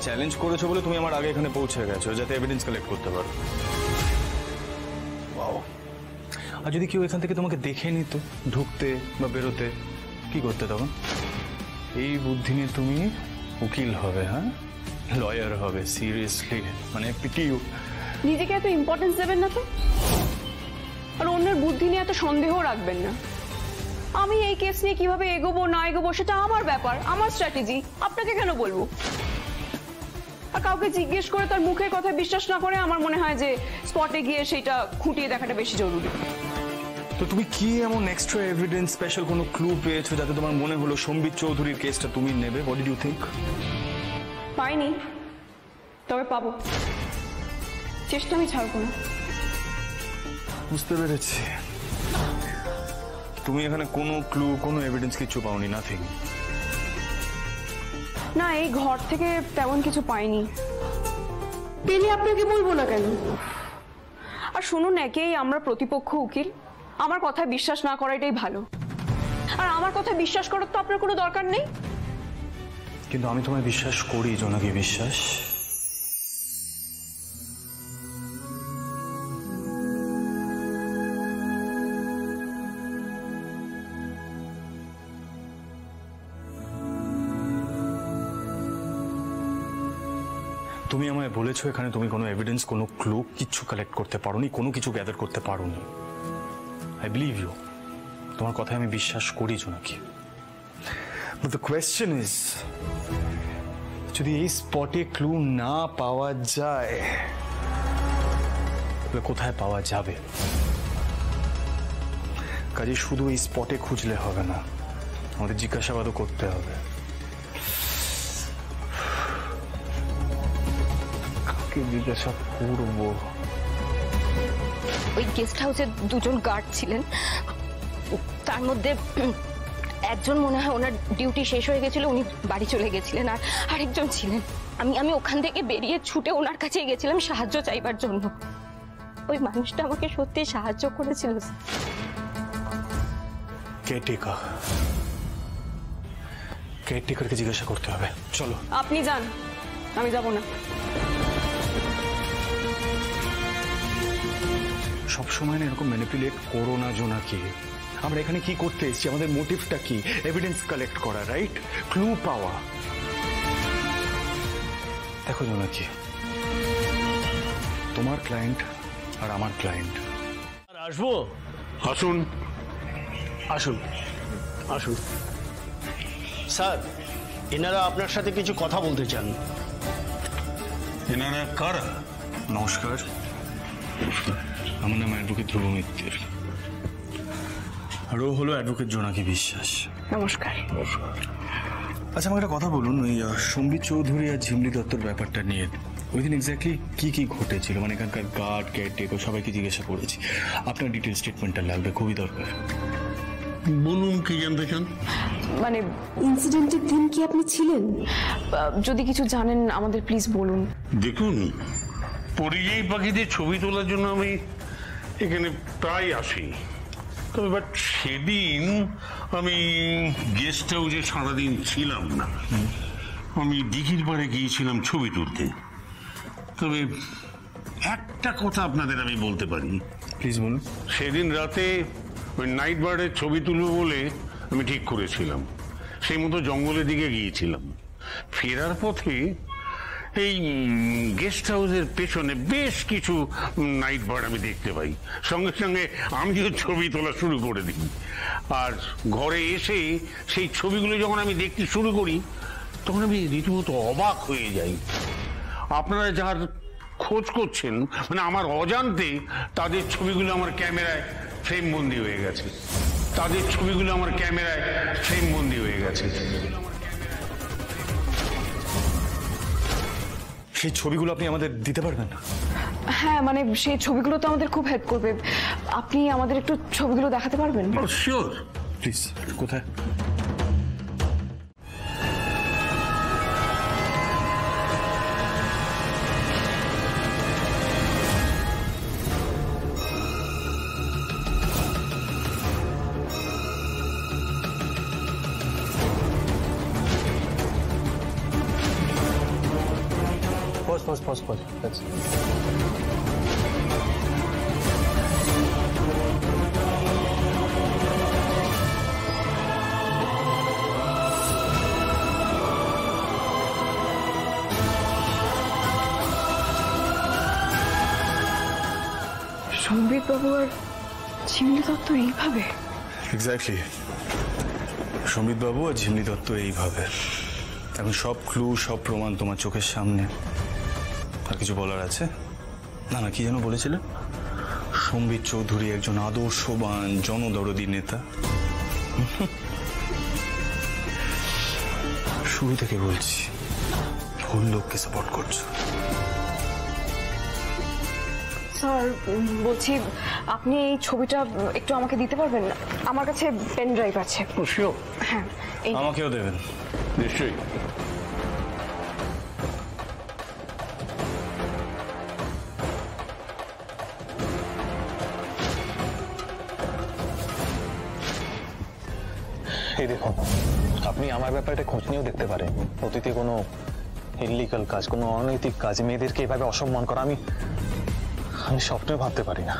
Challenge করেছো বলে তুমি আমার আগে এখানে পৌঁছে গেছো, যাতে এভিডেন্স কালেক্ট করতে পারো। ওয়াও। আর যদি কেউ এখান থেকে তোমাকে দেখে নিত ঢুকতে বা বেরোতে, কি করতে তখন? এই বুদ্ধি নিয়ে তুমি উকিল হবে? হ্যাঁ, লয়ার হবে? সিরিয়াসলি, মানে পিটিউ। নিজেকে এত ইম্পর্টেন্স দেবেন না তো, আর অন্যের বুদ্ধি নিয়ে এত সন্দেহ রাখবেন না। আমি এই কেস নিয়ে কিভাবে এগোবো না এগোবো সেটা আমার ব্যাপার, আমার স্ট্র্যাটেজি, আপনাকে কেন বলবো? আর কাউকে জিজ্ঞেস করে তার মুখের কথা বিশ্বাস না করে আমার মনে হয় যে স্পটে গিয়ে সেটা খুঁটিয়ে দেখাটা বেশি জরুরি। তো তুমি কি এমন এক্সট্রা এভিডেন্স, স্পেশাল কোনো ক্লু পেয়েছো যাতে তোমার মনে হলো সম্বিত চৌধুরীর কেসটা তুমি নেবে? What did you think? পাইনি, তবে পাবো। চেষ্টা আমি ছাড়বো না। বুঝতে পেরেছি, তুমি এখানে কোনো ক্লু, কোনো এভিডেন্স কিছু পাওনি? নাথিং? না, এই ঘর থেকে তেমন কিছু পাইনি। পেলে আপনাকে বলবো না কেন? আর শুনুন, একেই আমরা প্রতিপক্ষ উকিল, আমার কথায় বিশ্বাস না করাটাই ভালো। আর আমার কথায় বিশ্বাস করার তো আপনার কোনো দরকার নেই। কিন্তু আমি তোমায় বিশ্বাস করি, জোনাকি বিশ্বাস। তুমি আমায় বলেছো এখানে তুমি কোনো এভিডেন্স, কোনো ক্লু কিচ্ছু কালেক্ট করতে পারোনি, কোনো কিছু গ্যাদার করতে পারোনি। আই বিলিভ ইউ, তোমার কথায় আমি বিশ্বাস করি জোনাকি। বাট দ্য কোয়েশ্চেন ইজ, যদি এই স্পটে ক্লু না পাওয়া যায় তাহলে কোথায় পাওয়া যাবে? কাজে শুধু এই স্পটে খুঁজলে হবে না, আমাদের জিজ্ঞাসাবাদও করতে হবে। কাকে জিজ্ঞাসা করবো? ওই গেস্ট হাউসে দুজন গার্ড ছিলেন, তার মধ্যে একজন মনে হয় ওনার ডিউটি শেষ হয়ে গেছিল, উনি বাড়ি চলে গেছিলেন। আর আরেকজন ছিলেন, আমি ওখান থেকে বেরিয়ে ছুটে ওনার কাছে গেছিলাম সাহায্য চাইবার জন্য। ওই মানুষটা আমাকে সত্যি সাহায্য করেছিল। কেয়ারটেকারকে জিজ্ঞাসা করতে হবে, চলো। আপনি যান, আমি যাব না। সবসময় না এরকম ম্যানিপুলেট করো না জোনাকি। আমরা এখানে কি করতে এসেছি? আমাদের মোটিভটা কি? এভিডেন্স কালেক্ট করা, রাইট? ক্লু পাওয়া। দেখো জোনাকি, তোমার ক্লায়েন্ট আর আমার ক্লায়েন্ট। আর আসবো? আসুন আসুন আসুন। স্যার, এনারা আপনার সাথে কিছু কথা বলতে চান। এনারা কারা? নমস্কার, আমার নাম অ্যাডভোকেট ধ্রুব মিত্তির, আর ও হলো অ্যাডভোকেট জোনাকি বিশ্বাস। নমস্কার। আচ্ছা, আমাকে একটা কথা বলুন, ওই সম্বিত চৌধুরী আর ঝিমলি দত্তর ব্যাপারটা নিয়ে ওই দিন এক্স্যাক্টলি কি কি ঘটেছিল? মানে এখানকার গার্ড, কেয়ারটেকার সবাইকে জিজ্ঞাসা করেছি, আপনার ডিটেল স্টেটমেন্টটা লাগবে, খুবই দরকার। বলুন, কি জানতে চান? মানে ইনসিডেন্টের দিন কি আপনি ছিলেন? যদি কিছু জানেন আমাদের প্লিজ বলুন। দেখুন, পরিযায়ী পাখিদের ছবি তোলার জন্য আমি এখানে প্রায় আসি, তবে বাট সেদিন আমি গেস্ট হাউসে সারাদিন ছিলাম না। আমি দিঘির পাড়ে গিয়েছিলাম ছবি তুলতে। তবে একটা কথা আপনাদের আমি বলতে পারি। প্লিজ বলুন। সেদিন রাতে ওই নাইট বার্ডের ছবি তুলব বলে আমি ঠিক করেছিলাম, সেই মতো জঙ্গলের দিকে গিয়েছিলাম। ফেরার পথে এই গেস্ট হাউসের পেছনে বেশ কিছু নাইট বার্ড আমি দেখতে পাই। সঙ্গে সঙ্গে আমিও ছবি তোলা শুরু করে দিই। আর ঘরে এসে সেই ছবিগুলো যখন আমি দেখতে শুরু করি তখন আমি রীতিমতো অবাক হয়ে যাই। আপনারা যার খোঁজ করছেন, মানে আমার অজান্তে তাদের ছবিগুলো আমার ক্যামেরায় ফ্রেম বন্দি হয়ে গেছে। তাদের ছবিগুলো আমার ক্যামেরায় ফ্রেম বন্দি হয়ে গেছে। সেই ছবিগুলো আপনি আমাদের দিতে পারবেন? হ্যাঁ, মানে সেই ছবিগুলো তো আমাদের খুব হেল্প করবে। আপনি আমাদের একটু ছবিগুলো দেখাতে পারবেন? শিওর। প্লিজ। কোথায়? pause. That's সম্বিত বাবু আর ঝিমলি দত্ত এইভাবে? এক্স্যাক্টলি, সমীত বাবু আর ঝিমলি দত্ত এইভাবে। এখন সব ক্লু, সব প্রমাণ তোমার চোখের সামনে। আর কিছু বলার আছে? না, কি যেন বলেছিলে? সম্বিত চৌধুরী একজন আদর্শবান জনদরদী নেতা। শুরু থেকে বলছি, ভুল লোককে সাপোর্ট করছো। স্যার বলছি, আপনি এই ছবিটা একটু আমাকে দিতে পারবেন না? আমার কাছে পেন ড্রাইভ আছে। হ্যাঁ, এই আমাকেও দেবেন নিশ্চয়ই। এই দেখুন, আপনি আমার ব্যাপারে খোঁজ নিয়েও দেখতে পারেন। অতীতে কোনো ইল্লিগাল কাজ, কোনো অনৈতিক কাজ, মেয়েদেরকে এভাবে অসম্মান করা আমি স্বপ্নেও ভাবতে পারি না।